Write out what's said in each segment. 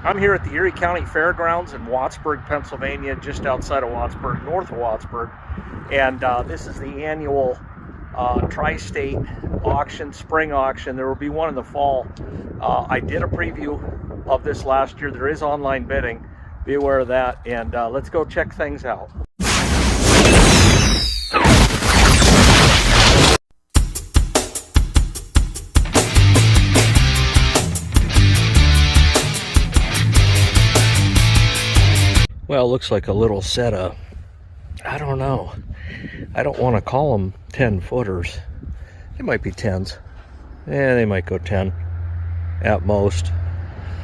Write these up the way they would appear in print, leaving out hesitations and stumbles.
I'm here at the Erie County Fairgrounds in Wattsburg, Pennsylvania, just outside of Wattsburg, north of Wattsburg. And this is the annual tri-state auction, spring auction. There will be one in the fall. I did a preview of this last year. There is online bidding. Be aware of that. And let's go check things out. Well, it looks like a little set of, I don't know. I don't want to call them 10-footers. They might be 10s. Yeah, they might go 10 at most.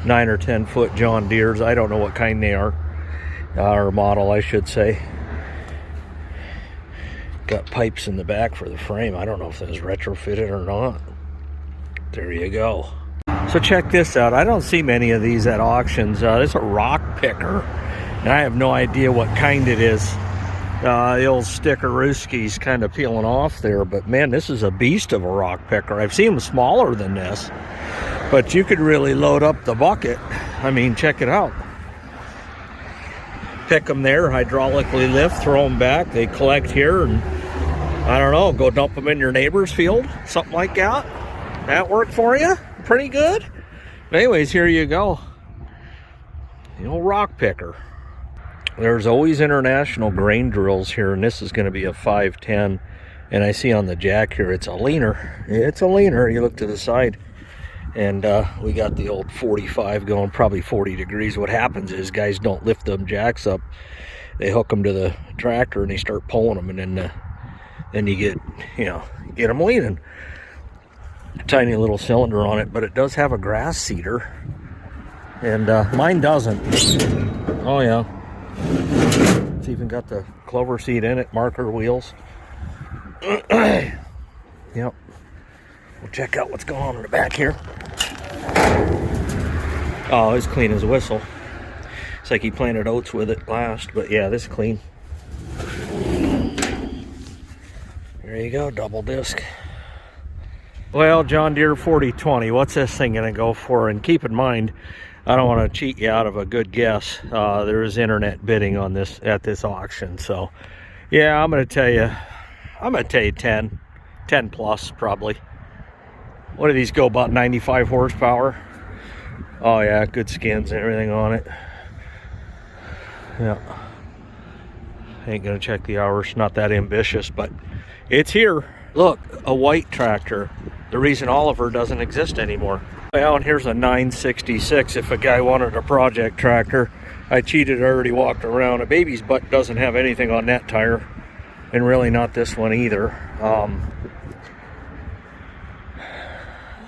9 or 10-foot John Deeres. I don't know what kind they are. Or model, I should say. Got pipes in the back for the frame. I don't know if that's retrofitted or not. There you go. So check this out. I don't see many of these at auctions. This is a rock picker. And I have no idea what kind it is. The old Stickerooski's kind of peeling off there, but man, this is a beast of a rock picker. I've seen them smaller than this, but you could really load up the bucket. I mean, check it out. Pick them there, hydraulically lift, throw them back. They collect here, and I don't know, go dump them in your neighbor's field, something like that. That worked for you? Pretty good. But anyways, here you go. The old rock picker. There's always international grain drills here, and this is going to be a 510. And I see on the jack here, it's a leaner. It's a leaner. You look to the side, and we got the old 45 going, probably 40 degrees. What happens is guys don't lift them jacks up. They hook them to the tractor, and they start pulling them, and then you get, you get them leaning. Tiny little cylinder on it, but it does have a grass seeder, and mine doesn't. Oh yeah. It's even got the clover seat in it, marker wheels. Yep. We'll check out what's going on in the back here. Oh, it's clean as a whistle. It's like he planted oats with it last, but yeah, this is clean. There you go, double disc. Well, John Deere 4020, what's this thing gonna go for? And keep in mind, I don't want to cheat you out of a good guess. There is internet bidding on this at this auction. So yeah, I'm going to tell you 10 plus probably. What do these go, about 95 horsepower? Oh yeah, good skins and everything on it. Yeah. Ain't going to check the hours, not that ambitious, but it's here. Look, a white tractor. The reason Oliver doesn't exist anymore. Well, and here's a 966 if a guy wanted a project tractor. I cheated, I already walked around. A baby's butt doesn't have anything on that tire, and really not this one either.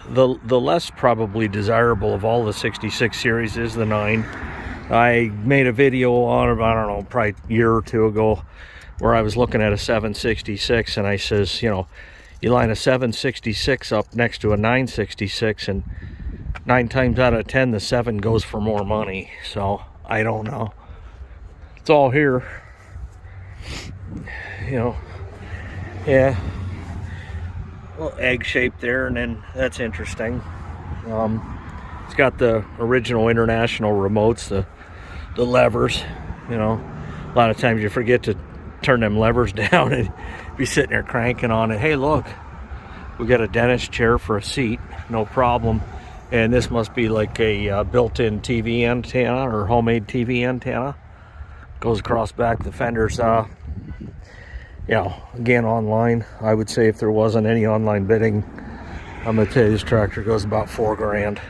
The less probably desirable of all the 66 series is the 9. I made a video on it, I don't know, probably a year or two ago, where I was looking at a 766, and I says, you line a 766 up next to a 966, and 9 times out of 10 the 7 goes for more money. So I don't know, it's all here. Yeah, a little egg shape there, and then that's interesting. It's got the original international remotes, the levers. A lot of times you forget to turn them levers down and be sitting there cranking on it. Hey, look, we got a dentist chair for a seat, no problem. And this must be like a built-in TV antenna or homemade TV antenna. Goes across back the fenders. Again, online, I would say if there wasn't any online bidding, I'm gonna tell you this tractor goes about $4 grand.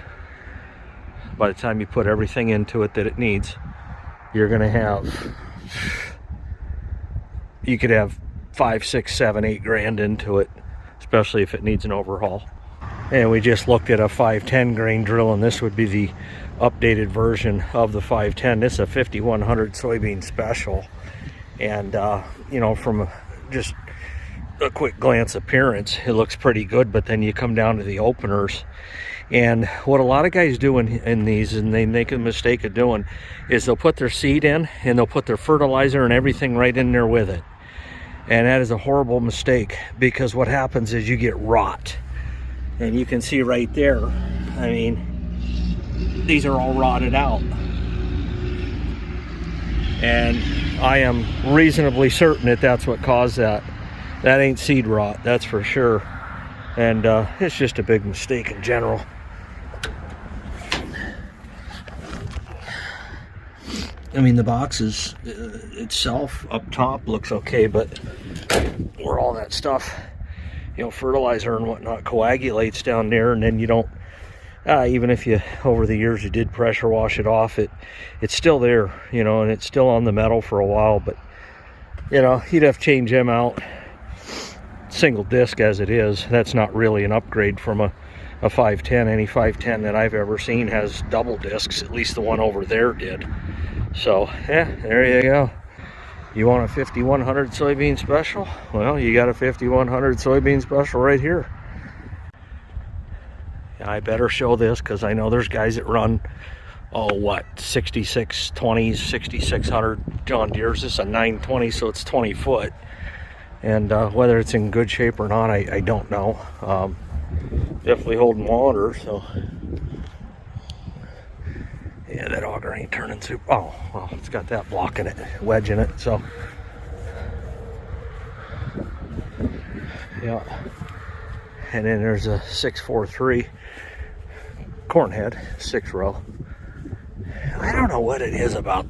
By the time you put everything into it that it needs, you're gonna have, you could have 5, 6, 7, 8 grand into it, especially if it needs an overhaul. And we just looked at a 510 grain drill, and this would be the updated version of the 510. This is a 5100 soybean special, and from just a quick glance appearance, it looks pretty good. But then you come down to the openers, and what a lot of guys do in these, and they make a mistake of doing, is they'll put their seed in and they'll put their fertilizer and everything right in there with it. And that is a horrible mistake, because what happens is you get rot. And you can see right there, I mean, these are all rotted out. And I am reasonably certain that that's what caused that. That ain't seed rot, that's for sure. And it's just a big mistake in general. I mean, the boxes itself up top looks okay, but where all that stuff, you know, fertilizer and whatnot coagulates down there, and then you don't, even if you, over the years you did pressure wash it off, it's still there, you know, and it's still on the metal for a while. But, you know, you'd have to change them out. Single disc as it is, that's not really an upgrade from a 510. Any 510 that I've ever seen has double discs, at least the one over there did. So, yeah, there you go. You want a 5100 soybean special? Well, you got a 5100 soybean special right here. I better show this because I know there's guys that run, oh, what, 6620s, 6600 John Deere's. This is a 920, so it's 20 foot. And whether it's in good shape or not, I don't know. Definitely holding water, so. Yeah, that auger ain't turning super. Oh, well, it's got that blocking it, wedging it, so. Yeah. And then there's a 643 corn head, 6-row. I don't know what it is about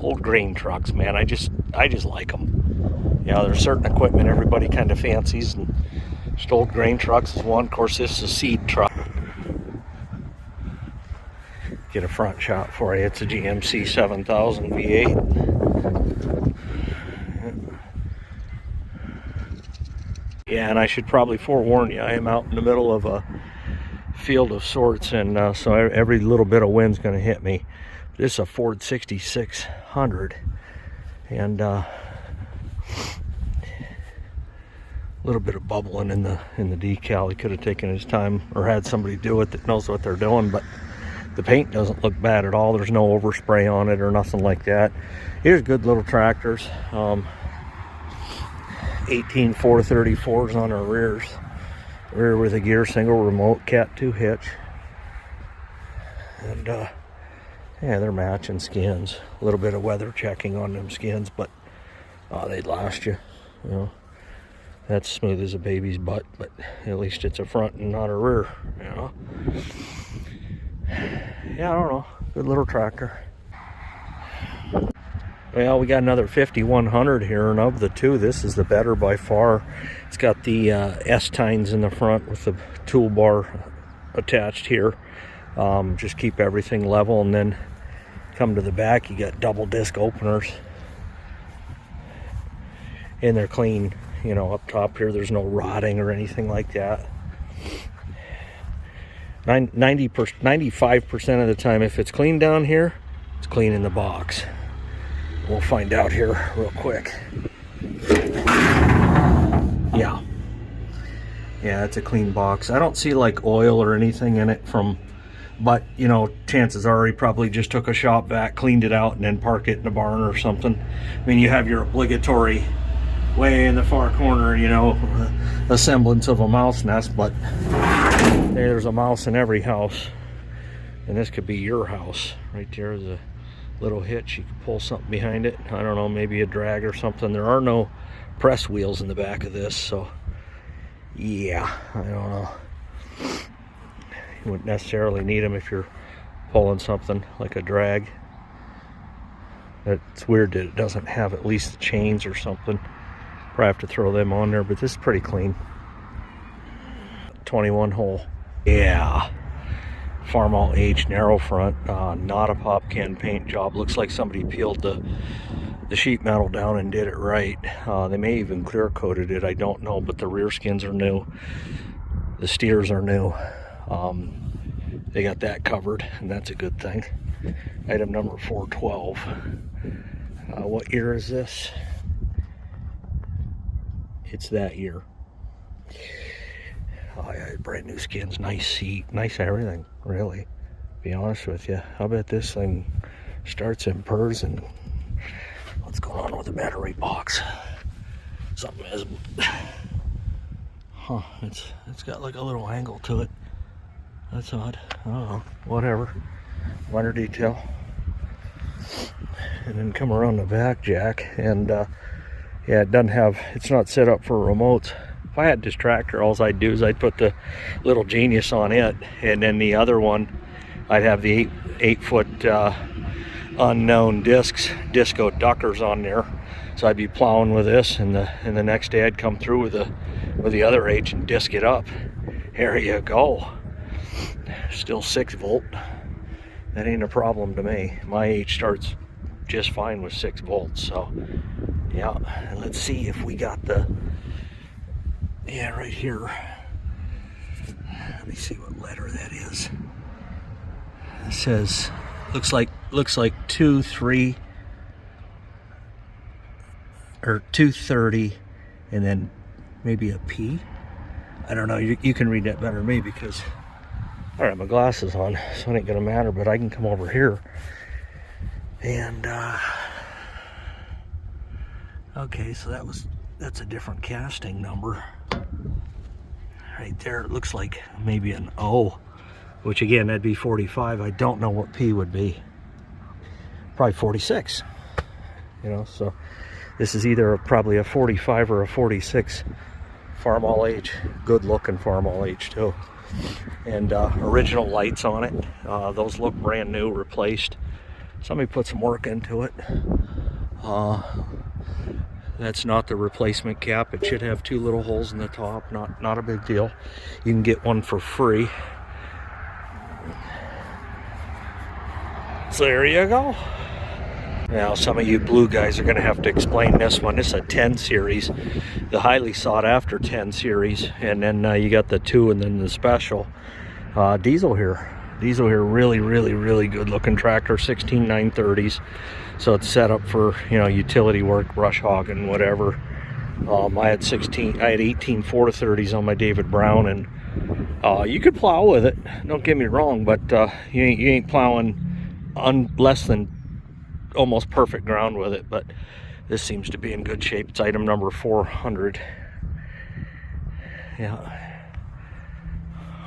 old grain trucks, man. I just like them. You know, there's certain equipment everybody kind of fancies, and just old grain trucks is one. Of course, this is a seed truck. Get a front shot for you. It's a GMC 7000 V8. Yeah, and I should probably forewarn you, I am out in the middle of a field of sorts, and so every little bit of wind's going to hit me. This is a Ford 6600, and a little bit of bubbling in the decal. He could have taken his time or had somebody do it that knows what they're doing, but the paint doesn't look bad at all. There's no overspray on it or nothing like that. Here's good little tractors. 18 434s on our rears. Rear with a gear, single remote, Cat 2 hitch. And yeah, they're matching skins. A little bit of weather checking on them skins, but they'd last you, you know. That's smooth as a baby's butt, but at least it's a front and not a rear, you know. Yeah, I don't know. Good little tractor. Well, we got another 5100 here, and of the two, this is the better by far. It's got the S-tines in the front with the toolbar attached here. Just keep everything level, and then come to the back, you got double disc openers. And they're clean, you know, up top here. There's no rotting or anything like that. 95% of the time, if it's clean down here, it's clean in the box. We'll find out here real quick. Yeah, it's a clean box. I don't see like oil or anything in it but you know, chances are he probably just took a shop vac, cleaned it out, and then parked it in a barn or something. I mean, you have your obligatory way in the far corner, you know, a semblance of a mouse nest, but there's a mouse in every house, and this could be your house. Right there is a little hitch. You can pull something behind it. I don't know, maybe a drag or something. There are no press wheels in the back of this, so yeah, I don't know. You wouldn't necessarily need them if you're pulling something like a drag. It's weird that it doesn't have at least the chains or something. Probably have to throw them on there, but this is pretty clean. 21 hole. Yeah. Farmall H narrow front, not a pop can paint job. Looks like somebody peeled the sheet metal down and did it right. They may even clear coated it, I don't know, but the rear skins are new. The steers are new. They got that covered, and that's a good thing. Item number 412. What year is this? It's that year. Oh yeah, brand new skins, nice seat, nice everything, really, to be honest with you. I bet this thing starts in purrs. And what's going on with the battery box? Something is, it's got like a little angle to it. That's odd. Oh, whatever. Minor detail. And then come around the back jack, and yeah, it doesn't have, it's not set up for remotes. If I had this tractor, all I'd do is I'd put the little Genius on it, and then the other one, I'd have the 8-foot unknown disco duckers on there. So I'd be plowing with this, and the next day I'd come through with the other H and disc it up. Here you go. Still 6-volt. That ain't a problem to me. My H starts just fine with 6 volts. So yeah, and let's see if we got the, yeah, right here. Let me see what letter that is. It says, looks like 2, 3, or 230, and then maybe a P. I don't know. You can read that better than me because I don't have my glasses on, so it ain't gonna matter. But I can come over here and okay, so that's a different casting number right there. It looks like maybe an O, which again, that'd be 45. I don't know what P would be. Probably 46, you know. So this is either probably a 45 or a 46 Farmall H. Good looking Farmall H too. And original lights on it. Those look brand new, replaced. Somebody put some work into it. That's not the replacement cap. It should have 2 little holes in the top. Not a big deal. You can get one for free. So there you go. Now some of you blue guys are going to have to explain this one. This is a 10 series, the highly sought after 10 series, and then you got the 2 and then the special. Diesel here, really good looking tractor, 16 930s. So it's set up for, you know, utility work, brush hogging, whatever. I had 18 430s on my David Brown, and you could plow with it. Don't get me wrong, but you ain't plowing on less than almost perfect ground with it. But this seems to be in good shape. It's item number 400. Yeah,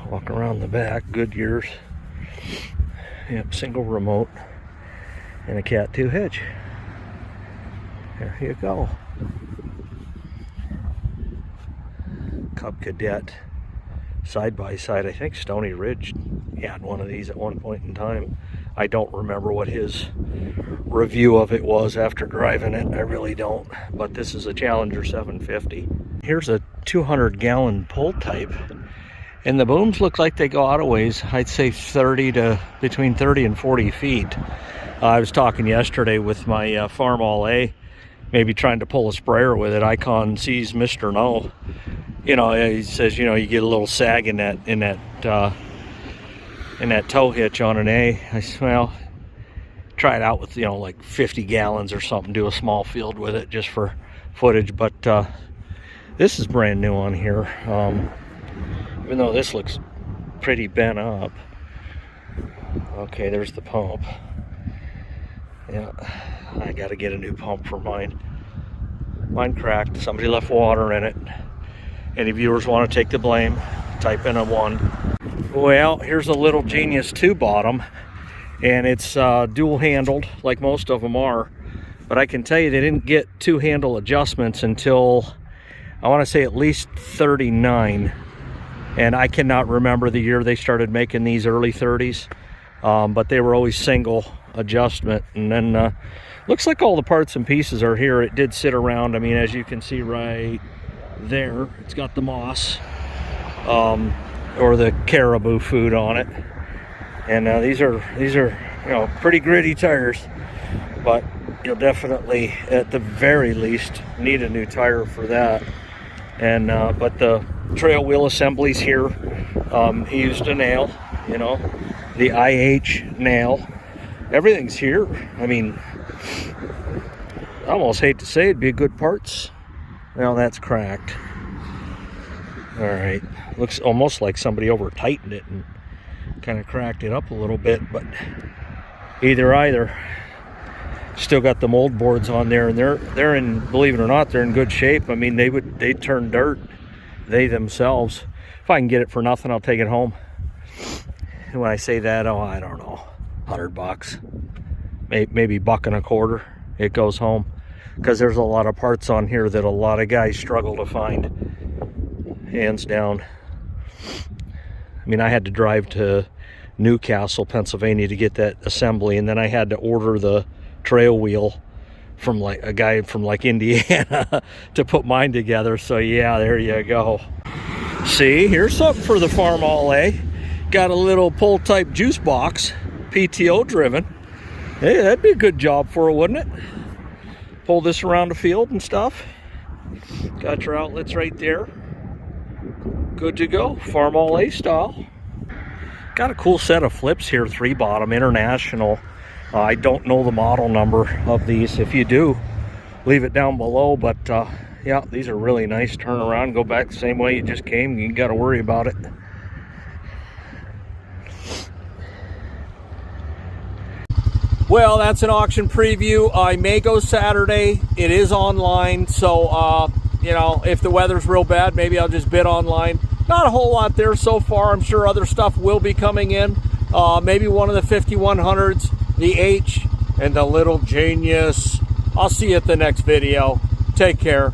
walk around the back, Goodyears. Yep, single remote and a Cat 2 hitch. There you go. Cub Cadet side by side. I think Stony Ridge had one of these at one point in time. I don't remember what his review of it was after driving it. I really don't. But this is a Challenger 750. Here's a 200-gallon pull type, and the booms look like they go out a ways. I'd say between 30 and 40 feet. I was talking yesterday with my Farmall A, maybe trying to pull a sprayer with it. Icon sees Mr. No. You know, he says, you know, you get a little sag in that tow hitch on an A. I said, well, try it out with, you know, like 50 gallons or something. Do a small field with it just for footage. But this is brand new on here. Even though this looks pretty bent up. Okay, there's the pump. Yeah, I got to get a new pump for mine. Mine cracked. Somebody left water in it. Any viewers want to take the blame, type in a 1. Well, here's a little Genius 2 bottom, and it's dual handled like most of them are. But I can tell you they didn't get 2 handle adjustments until, I want to say, at least 39. And I cannot remember the year they started making these, early 30s. But they were always single adjustment. And then looks like all the parts and pieces are here. It did sit around. I mean, as you can see right there, it's got the moss or the caribou food on it. And these are you know, pretty gritty tires, but you'll definitely at the very least need a new tire for that. And but the trail wheel assemblies here, he used a nail, you know, the IH nail. Everything's here. I mean, I almost hate to say it'd be good parts. Well, that's cracked. All right, looks almost like somebody over tightened it and kind of cracked it up a little bit, but either. Still got the mold boards on there, and they're in, believe it or not, they're in good shape. I mean, they'd turn dirt, they themselves. If I can get it for nothing, I'll take it home. when I say that, oh, I don't know, $100, maybe $1.25. It goes home, because there's a lot of parts on here that a lot of guys struggle to find, hands down. I mean, I had to drive to Newcastle, Pennsylvania to get that assembly, and then I had to order the trail wheel from like a guy from like Indiana to put mine together. So yeah, there you go. See, here's something for the Farmall H. Got a little pull type juice box, PTO driven. Hey, that'd be a good job for it, wouldn't it? Pull this around the field and stuff. Got your outlets right there. Good to go, Farmall H style. Got a cool set of flips here, 3-bottom international. I don't know the model number of these. If you do, leave it down below. But yeah, these are really nice. Turn around, go back the same way you just came. You ain't got to worry about it. Well, that's an auction preview. I may go Saturday. It is online, so you know, if the weather's real bad, maybe I'll just bid online. Not a whole lot there so far. I'm sure other stuff will be coming in. Maybe one of the 5100s, the H, and the little Genius. I'll see you at the next video. Take care.